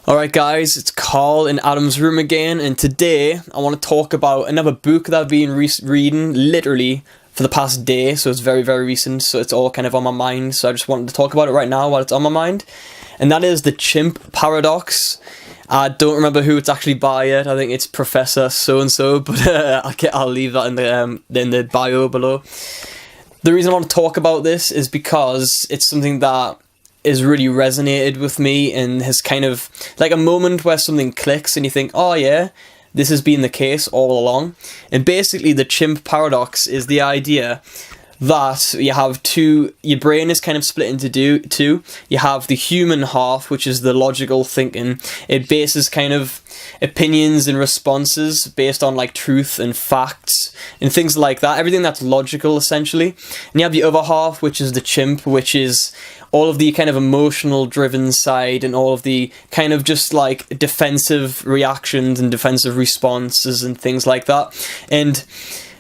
Alright guys, it's Carl in Adam's room again, and today I want to talk about another book that I've been reading literally for the past day, so it's very recent, so it's all kind of on my mind, so I just wanted to talk about it right now while it's on my mind, and that is the Chimp Paradox. I don't remember who it's actually by yet. I think it's Professor so-and-so, but I'll leave that in the bio below. The reason I want to talk about this is because it's something that has really resonated with me and has kind of like a moment where something clicks and you think, oh yeah, this has been the case all along. And basically the Chimp Paradox is the idea that you have your brain is kind of split into two. You have the human half, which is the logical thinking. It bases kind of opinions and responses based on like truth and facts and things like that, everything that's logical essentially. And you have the other half, which is the chimp, which is all of the kind of emotional driven side and all of the kind of just like defensive reactions and defensive responses and things like that. And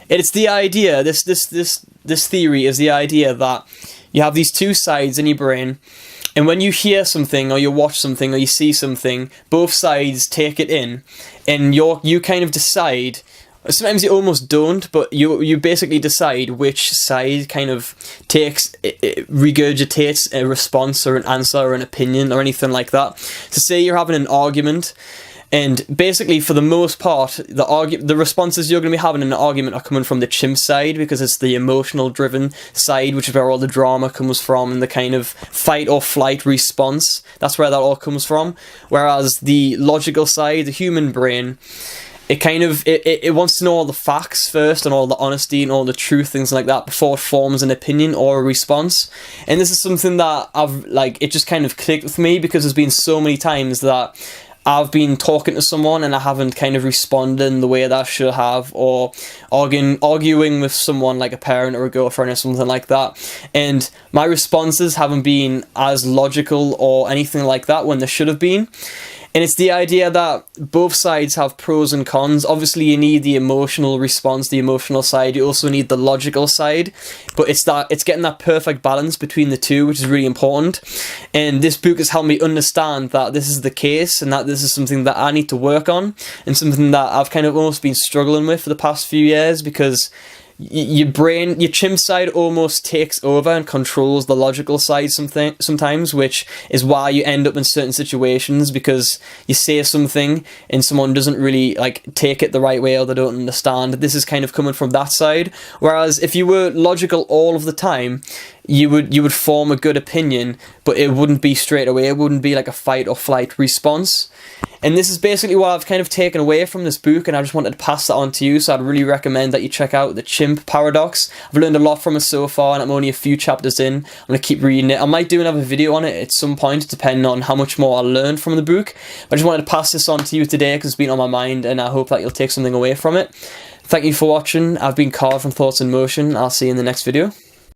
it's the idea, this theory is the idea that you have these two sides in your brain, and when you hear something or you watch something or you see something, both sides take it in, and you kind of decide. Sometimes you almost don't, but you basically decide which side kind of regurgitates a response or an answer or an opinion or anything like that. So say you're having an argument, and basically for the most part, the responses you're going to be having in an argument are coming from the chimp side, because it's the emotional driven side, which is where all the drama comes from, and the kind of fight or flight response, that's where that all comes from. Whereas the logical side, the human brain, it wants to know all the facts first and all the honesty and all the truth, things like that, before it forms an opinion or a response. And this is something that it just kind of clicked with me, because there's been so many times that I've been talking to someone and I haven't kind of responded in the way that I should have, or arguing with someone like a parent or a girlfriend or something like that, and my responses haven't been as logical or anything like that when they should have been. And it's the idea that both sides have pros and cons. Obviously, you need the emotional response, the emotional side. You also need the logical side. But it's getting that perfect balance between the two, which is really important. And this book has helped me understand that this is the case, and that this is something that I need to work on, and something that I've kind of almost been struggling with for the past few years, because your chimp side almost takes over and controls the logical side sometimes, which is why you end up in certain situations, because you say something and someone doesn't really take it the right way, or they don't understand. This is kind of coming from that side. Whereas if you were logical all of the time, you would form a good opinion, but it wouldn't be straight away. It wouldn't be like a fight or flight response. And this is basically what I've kind of taken away from this book, and I just wanted to pass that on to you. So I'd really recommend that you check out the Chimp Paradox. I've learned a lot from it so far, and I'm only a few chapters in. I'm going to keep reading it. I might do another video on it at some point, depending on how much more I learn from the book. But I just wanted to pass this on to you today, because it's been on my mind, and I hope that you'll take something away from it. Thank you for watching. I've been Carl from Thoughts in Motion. I'll see you in the next video.